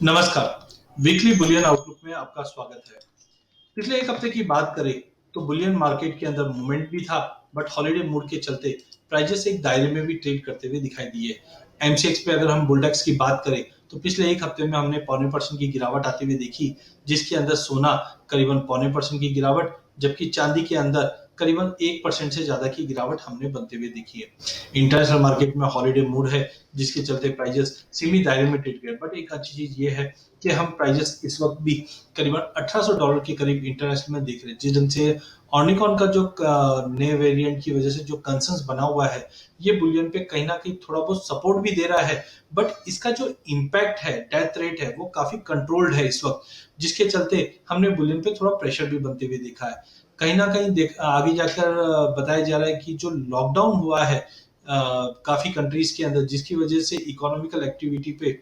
नमस्कार। Weekly Boolean outlook में आपका स्वागत है। पिछले एक हफ्ते की बात करें तो बुलियन मार्केट के अंदर मूवमेंट भी था, बट हॉलिडे मूड के चलते प्राइजेस एक दायरे में भी ट्रेड करते हुए दिखाई दिए। एमसीएक्स पे अगर हम बुलडेक्स की बात करें तो पिछले एक हफ्ते में हमने 0.25% की गिरावट आती हुई देखी, जिसके अंदर सोना करीबन 0.25% की गिरावट, जबकि चांदी के अंदर करीबन 1% से ज्यादा की गिरावट हमने बनते हुए देखी है। इंटरनेशनल मार्केट में हॉलिडे मूड है, जिसके चलते प्राइजेस सीमित दायरे में ट्रेड गए, बट एक अच्छी चीज ये है कि हम प्राइजेस इस वक्त भी करीबन $1800 के करीब इंटरनेशनल में देख रहे हैं, जिस ढंग से ऑर्निकॉन का जो नए वेरिएंट की वजह से जो कंसर्न्स बना हुआ है, ये बुलियन पे कहीं ना कहीं थोड़ा बहुत सपोर्ट भी दे रहा है, बट इसका जो इम्पैक्ट है, डेथ रेट है, वो काफी कंट्रोल्ड है इस वक्त, जिसके चलते हमने बुलियन पे थोड़ा प्रेशर भी बनते हुए देखा है। कहीं ना कहीं आगे जाकर बताया जा रहा है कि जो लॉकडाउन हुआ है काफी कंट्रीज के अंदर, जिसकी वजह से इकोनॉमिकल एक्टिविटी पे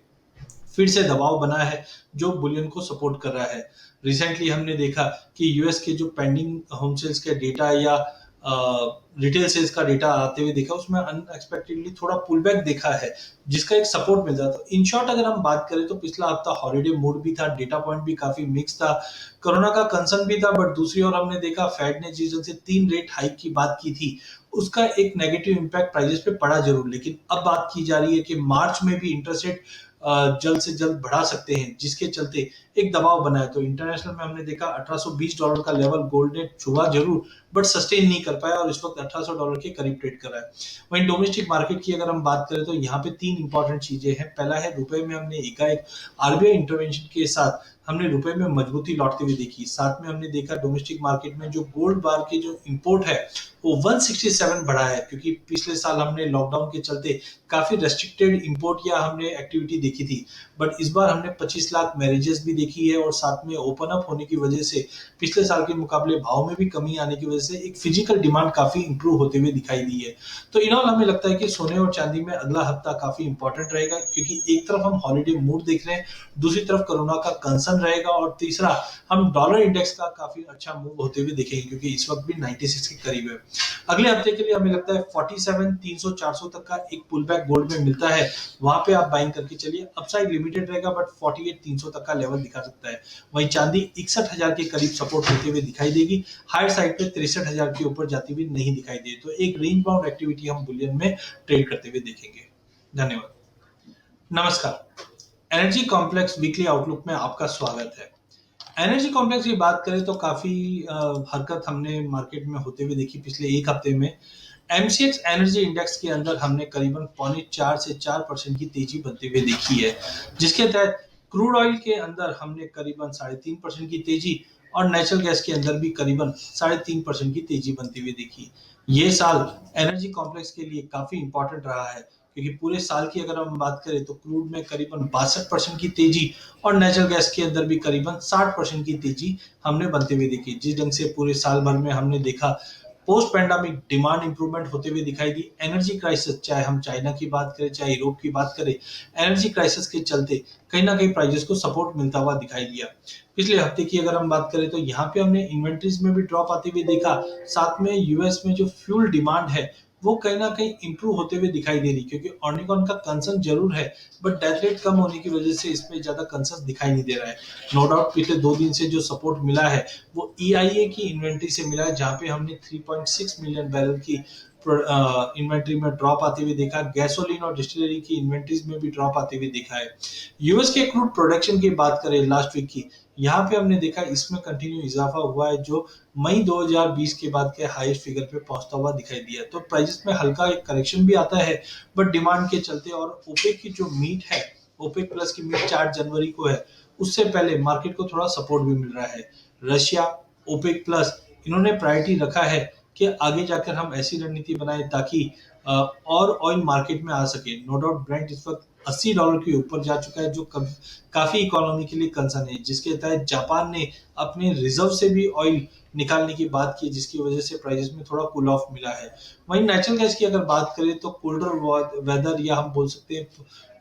फिर से दबाव बना है, जो बुलियन को सपोर्ट कर रहा है। रिसेंटली हमने देखा कि यूएस के जो पेंडिंग होम सेल्स के डेटा या रिटेल सेल्स का डेटा आते हुए देखा, उसमें अनएक्सपेक्टेडली थोड़ा पुल बैक देखा है, जिसका एक सपोर्ट मिल जाता। इन शॉर्ट अगर हम बात करें तो पिछला हफ्ता हॉलिडे मूड भी था, डेटा पॉइंट भी काफी मिक्स था, कोरोना का कंसर्न भी था, बट दूसरी ओर हमने देखा फेड ने जिस से 3 रेट हाइक की बात की थी, उसका एक नेगेटिव इम्पैक्ट प्राइजेस पे पड़ा जरूर। लेकिन अब बात की जा रही है कि मार्च में भी इंटरेस्ट रेट जल्द से जल्द बढ़ा सकते हैं, जिसके चलते एक दबाव बना है। तो इंटरनेशनल में हमने देखा $1820 का लेवल गोल्ड ने छुआ जरूर, बट सस्टेन नहीं कर पाया और इस वक्त $1800 के करीब ट्रेड कर रहा है। वहीं डोमेस्टिक मार्केट की अगर हम बात करें तो यहाँ पे 3 इंपॉर्टेंट चीजें हैं। पहला है, रुपए में हमने एकाएक आरबीआई इंटरवेंशन के साथ हमने रुपए में मजबूती लौटती हुई देखी। साथ में हमने देखा डोमेस्टिक मार्केट में जो गोल्ड बार की जो इंपोर्ट है वो 167 बढ़ा है, क्योंकि पिछले साल हमने लॉकडाउन के चलते काफी रेस्ट्रिक्टेड इंपोर्ट या हमने एक्टिविटी देखी थी, बट इस बार हमने 25 लाख मैरिजेस भी देखी है, और साथ में ओपन अप होने की वजह से पिछले साल के मुकाबले भाव में भी कमी आने की वजह से एक फिजिकल डिमांड काफी इंप्रूव होते हुए दिखाई दी है। तो इन ऑल हमें लगता है कि सोने और चांदी में अगला हफ्ता काफी इंपॉर्टेंट रहेगा, क्योंकि एक तरफ हम हॉलिडे मूड देख रहे हैं, दूसरी तरफ कोरोना का कंसर्न रहेगा, और तीसरा हम डॉलर इंडेक्स का काफी अच्छा मूव होते हुए देखेंगे, क्योंकि इस वक्त भी 96 के करीब है। अगले हफ्ते के लिए हमें लगता है 47 300 400 तक का एक पुल बैक गोल्ड में मिलता है, वहां पे आप बाइंग करके चलिए। अपसाइड लिमिटेड रहेगा, बट 48 300 तक का लेवल दिखा सकता है। वहीं चांदी 61,000 के करीब सपोर्ट होते हुए दिखाई देगी, हायर साइड पे 63,000 के ऊपर जाती हुई नहीं दिखाई दे, तो एक रेंज बाउंड एक्टिविटी हम बुलियन में ट्रेड करते हुए देखेंगे। धन्यवाद। नमस्कार। एनर्जी कॉम्प्लेक्स वीकली आउटलुक में आपका स्वागत है। एनर्जी कॉम्प्लेक्स की बात करें तो काफी हरकत हमने मार्केट में होते हुए देखी पिछले एक हफ्ते में। एमसीएक्स एनर्जी इंडेक्स के अंदर हमने करीबन 4.25 से 4% की तेजी बनते हुए देखी है, जिसके तहत क्रूड ऑयल के अंदर हमने करीबन 3.5% की तेजी, और नेचुरल गैस के अंदर भी करीबन 3.5% की तेजी बनती हुई देखी। ये साल एनर्जी कॉम्प्लेक्स के लिए काफी इंपॉर्टेंट रहा है, क्योंकि पूरे साल की अगर हम बात करें तो क्रूड में करीबन 62% की तेजी, और नेचुरल गैस के अंदर भी करीबन 60% की तेजी हमने बनते हुए देखी। जिस ढंग से पूरे साल भर में हमने देखा पोस्ट पैंडेमिक डिमांड इंप्रूवमेंट होते हुए दिखाई दी। एनर्जी क्राइसिस, चाहे हम चाइना की बात करें चाहे यूरोप की बात करें, एनर्जी क्राइसिस के चलते कहीं ना कहीं प्राइजेस को सपोर्ट मिलता हुआ दिखाई दिया। पिछले हफ्ते की अगर हम बात करें तो यहाँ पे हमने इन्वेंट्रीज में भी ड्रॉप आते हुए देखा। साथ में यूएस में जो फ्यूल डिमांड है वो कहीं ना कहीं इंप्रूव होते हुए दिखाई दे रही, क्योंकि ऑर्निकॉन का कंसर्न जरूर है, बट डेथ रेट कम होने की वजह से इसमें ज्यादा कंसर्न दिखाई नहीं दे रहा है। नो डाउट पिछले 2 दिन से जो सपोर्ट मिला है वो ईआईए की इन्वेंट्री से मिला है, जहां पे हमने 3.6 मिलियन बैरल की इन्वेंट्री में ड्रॉप आते हुए देखा। गैसोलीन और डिस्टिलरी की इन्वेंट्रीज में भी ड्रॉप आते हुए देखा है। यूएस के क्रूड प्रोडक्शन की बात करें लास्ट वीक की, यहाँ पे हमने देखा इसमें कंटिन्यू इजाफा हुआ है, जो मई 2020 के बाद के हाईएस्ट फिगर पे पहुंचता हुआ दिखाई दिया। तो प्राइसेस में हल्का एक करेक्शन भी आता है, बट डिमांड के चलते, और ओपेक की जो मीट है, ओपेक प्लस की मीट 4 जनवरी को है, उससे पहले मार्केट को थोड़ा सपोर्ट भी मिल रहा है। रशिया, ओपेक प्लस, इन्होंने प्रायोरिटी रखा है कि आगे जाकर हम ऐसी रणनीति बनाए ताकि और ऑयल मार्केट में आ सके। नो डाउट ब्रेंट इस वक्त $80 के ऊपर जा चुका है, जो काफी इकोनॉमी के लिए कंसर्न है, जिसके तहत जापान ने अपने रिजर्व से भी ऑयल निकालने की बात की, जिसकी वजह से प्राइसेस में थोड़ा कूल ऑफ मिला है। वहीं नेचुरल गैस की अगर बात करें तो कोल्डर वेदर, या हम बोल सकते हैं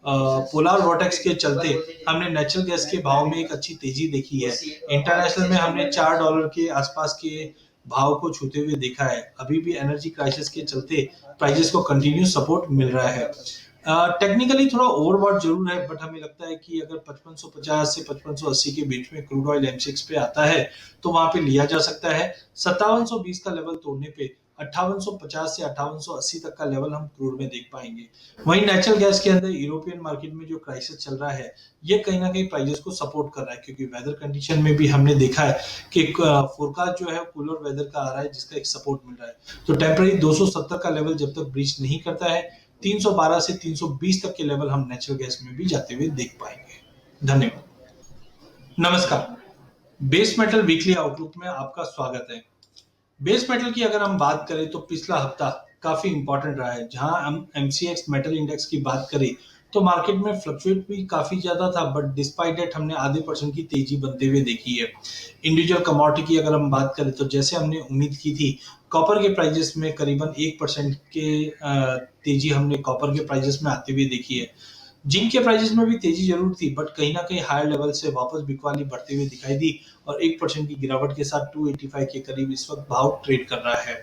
पोलार वॉर्टेक्स के चलते हमने नेचुरल गैस के भाव में एक अच्छी तेजी देखी है। इंटरनेशनल में हमने $4 के आसपास के भाव को छूते हुए देखा है। अभी भी एनर्जी क्राइसिस के चलते प्राइसेस को कंटिन्यू सपोर्ट मिल रहा है। टेक्निकली थोड़ा ओवरबॉट जरूर है, बट हमें लगता है कि अगर 5550 से 5580 के बीच में क्रूड ऑयल M6 पे आता है तो वहां पे लिया जा सकता है। 5720 का लेवल तोड़ने पे 5850 से 5880 तक का लेवल हम क्रूड में देख पाएंगे। वहीं नेचुरल गैस के अंदर यूरोपियन मार्केट में जो क्राइसिस चल रहा है, ये कहीं ना कहीं प्राइजेस को सपोर्ट कर रहा है, क्योंकि वेदर कंडीशन में भी हमने देखा है कि फोरकास्ट जो है कूलर वेदर का आ रहा है, जिसका एक सपोर्ट मिल रहा है। तो टेम्पररी 270 का लेवल जब तक ब्रीच नहीं करता है, 312 से 320 तक के लेवल हम नेचुरल गैस में भी जाते हुए देख पाएंगे। धन्यवाद। नमस्कार। बेस मेटल वीकली आउटलुक में आपका स्वागत है। बेस मेटल की अगर हम बात करें तो पिछला हफ्ता काफी इंपॉर्टेंट रहा है। जहां हम एमसीएक्स मेटल इंडेक्स की बात करें तो मार्केट में फ्लक्चुएट भी काफी ज्यादा था, बट डिस्पाइट दैट हमने आधे परसेंट की तेजी बनते हुए देखी है। इंडिविजुअल कमोडिटी की अगर हम बात करें तो जैसे हमने उम्मीद की थी, कॉपर के प्राइजेस में करीबन 1% के तेजी हमने कॉपर के प्राइजेस में आते हुए देखी है। जिंक के प्राइसेस में भी तेजी जरूर थी, बट कहीं ना कहीं हायर लेवल से वापस बिकवाली बढ़ते हुए दिखाई दी और 1% की गिरावट के साथ 285 के करीब इस वक्त भाव ट्रेड कर रहा है।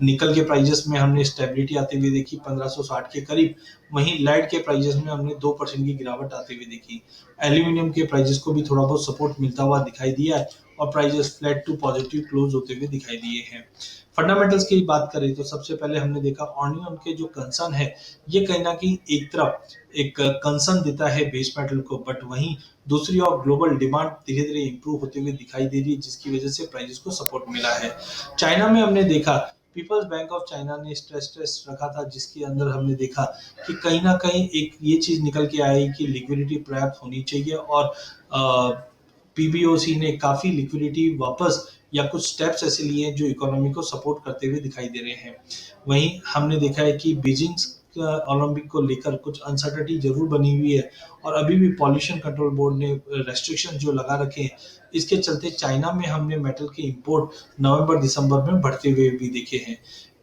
निकल के प्राइसेस में हमने स्टेबिलिटी आते हुए देखी 1560 के करीब। वहीं लेड के प्राइसेस में हमने 2% की गिरावट आते हुए देखी। एल्यूमिनियम के प्राइसेस को भी थोड़ा बहुत सपोर्ट मिलता हुआ दिखाई दिया है और prices flat to positive close होते हुए दिखाई दिए हैं। फंडामेंटल्स की बात करें तो सबसे पहले हमने देखा ऑनियन के जो कंसर्न है, ये कहीं ना कहीं एक तरफ एक कंसर्न देता है बेस मेटल को, बट वहीं दूसरी ओर ग्लोबल डिमांड धीरे धीरे इंप्रूव होते हुए दिखाई दे रही है, जिसकी वजह से प्राइसेस को सपोर्ट मिला है। चाइना में हमने देखा पीपल्स बैंक ऑफ चाइना ने स्ट्रेस टेस्ट रखा था, जिसके अंदर हमने देखा कि कहीं ना कहीं एक ये चीज निकल के आई कि लिक्विडिटी पर्याप्त होनी चाहिए और पीबीओसी ने काफी लिक्विडिटी वापस या कुछ स्टेप्स ऐसे लिए हैं जो इकोनॉमी को सपोर्ट करते हुए दिखाई दे रहे हैं। वहीं हमने देखा है कि बीजिंग ओलंपिक को लेकर कुछ अनसर्टेनिटी जरूर बनी हुई है और अभी भी पॉल्यूशन कंट्रोल बोर्ड ने रेस्ट्रिक्शन जो लगा रखे हैं, इसके चलते चाइना में हमने मेटल के इंपोर्ट नवंबर दिसंबर में बढ़ते हुए भी देखे हैं।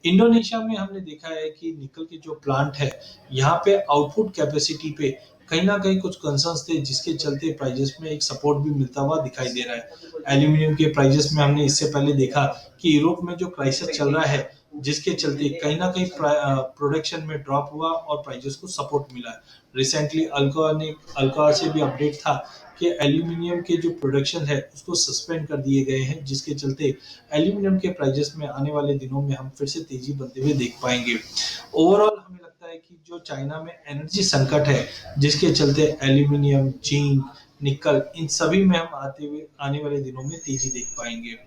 इंडोनेशिया में हमने देखा है कि निकल के जो प्लांट है, यहाँ पे आउटपुट कैपेसिटी पे कहीं ना कहीं कुछ कंसर्न्स थे, जिसके चलते प्राइजेस में एक सपोर्ट भी मिलता हुआ दिखाई दे रहा है। एल्यूमिनियम के प्राइजेस में हमने इससे पहले देखा कि यूरोप में जो क्राइसिस चल रहा है, जिसके चलते कहीं ना कहीं प्रोडक्शन में ड्रॉप हुआ और प्राइजेस को सपोर्ट मिला। रिसेंटली अल्कोआ से भी अपडेट था कि एल्यूमिनियम के जो प्रोडक्शन है उसको सस्पेंड कर दिए गए हैं, जिसके चलते एल्यूमिनियम के प्राइजेस में आने वाले दिनों में हम फिर से तेजी बनते हुए देख पाएंगे। ओवरऑल हमें लगता है कि जो चाइना में एनर्जी संकट है, जिसके चलते एल्यूमिनियम, जिंक, निकल, इन सभी में हम आने वाले दिनों में तेजी देख पाएंगे।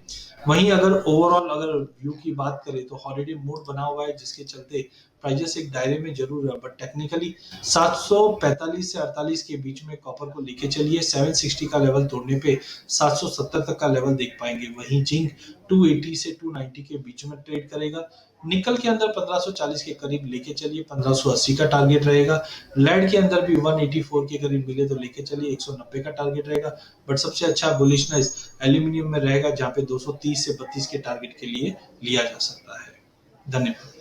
वहीं अगर ओवरऑल अगर व्यू की बात करें तो हॉलिडे मूड बना हुआ है, जिसके चलते प्राइजेस एक दायरे में जरूर है, बट टेक्निकली 745 से 48 के बीच में कॉपर को लेके चलिए। 760 का लेवल तोड़ने पे 770 तक का लेवल देख पाएंगे। वहीं जिंक 280 से 290 के बीच में ट्रेड करेगा। निकल के अंदर 1540 के करीब लेके चलिए, 1580 का टारगेट रहेगा। लेड के अंदर भी 184 के करीब मिले तो लेके चलिए, 190 का टारगेट रहेगा। बट सबसे अच्छा बुलिशनेस एल्यूमिनियम में रहेगा, जहां पे 230 से 32 के टारगेट के लिए लिया जा सकता है। धन्यवाद।